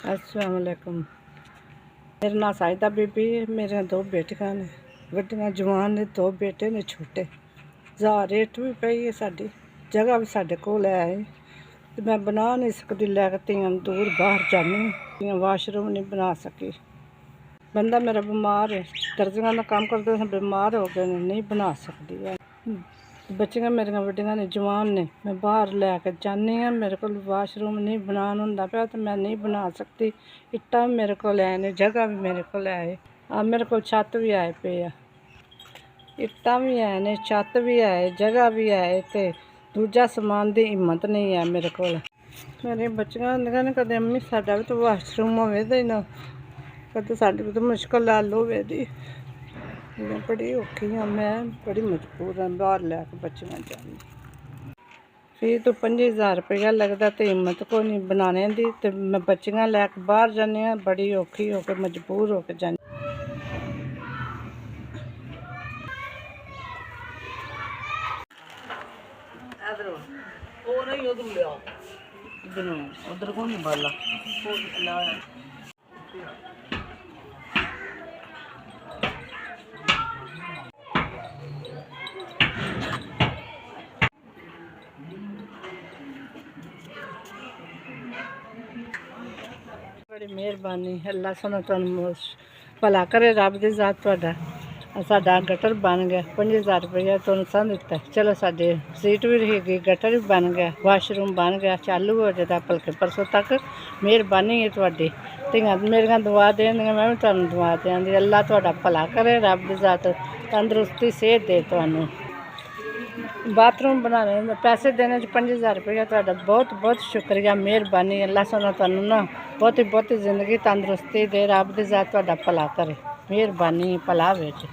अस्सलाम वालेकुम। मेरा नाम साहिदा बीबी है। मेरे दो बेटियां ने, वड्डियां जवान ने, दो बेटे ने छोटे। ज़ार रेट भी पई है, साडी जगह भी साडे कोल है ते मैं बना नहीं सकदी। लैके तियां दूर बाहर जानी, वाशरूम नहीं बना सकी। बंदा मेरा बीमार है, दर्जियां का काम करते हैं, बीमार हो गए, नहीं बना सकती है। बच्चियां मेरियां वड्डियां ने, जवान ने, मैं बाहर लैके जानी हाँ, मेरे को वाशरूम नहीं बनाना हुंदा पिया ते मैं नहीं बना सकती। इट्टां भी मेरे को है, जगह भी मेरे को है, मेरे को छत भी आए पे आ, इट्टां भी है ने, छत भी है, जगह भी है ते दूजा समान दी हिम्मत नहीं है मेरे को। मेरी बच्चियां आंदियां ने कदे अम्मी साडा भी तो वाशरूम होवे ते ना, कदे साडी भी तो मुश्किल हल होवे दी। मैं बड़ी औखी हाँ, मैं बड़ी मजबूर हाँ बाहर लैके बच्चियां जानी। फिर तो 5000 रुपया लगता तो हिम्मत को नहीं बनाने दी, तो मैं बच्चियां लैके बाहर जानी हाँ, बड़ी औखी होकर मजबूर होकर जानी। उधर कौन निकाला बड़ी मेहरबानी, अल्लाह सोना तुहानू भला करे, रब दी जात तुहाडा। साडा गटर बन गया, 5000 रुपया तुहानू सा दिता। चलो साडे सीट भी रहेगी, गटर भी बन गया, वाशरूम बन गया, चालू हो जाता बल्कि परसों तक। मेहरबानी है तुहाडी। धीआं मेरियां दुआ देंदियां, मैं भी तुहानू दुआ देंदी। अल्लाह तुहाडा भला करे, रब दी जात तंदरुस्ती सेहत दे तुहानू। बाथरूम बनाने पैसे देने 5000 रुपया तुहाडा बहुत बहुत शुक्रिया, मेहरबानी। अल्लाह सोना तुहानू ना बहुती बहुती जिंदगी तंदरुस्ती दे, रब दी जात तुहाडा भला करे, मेहरबानी, भला होवे जी।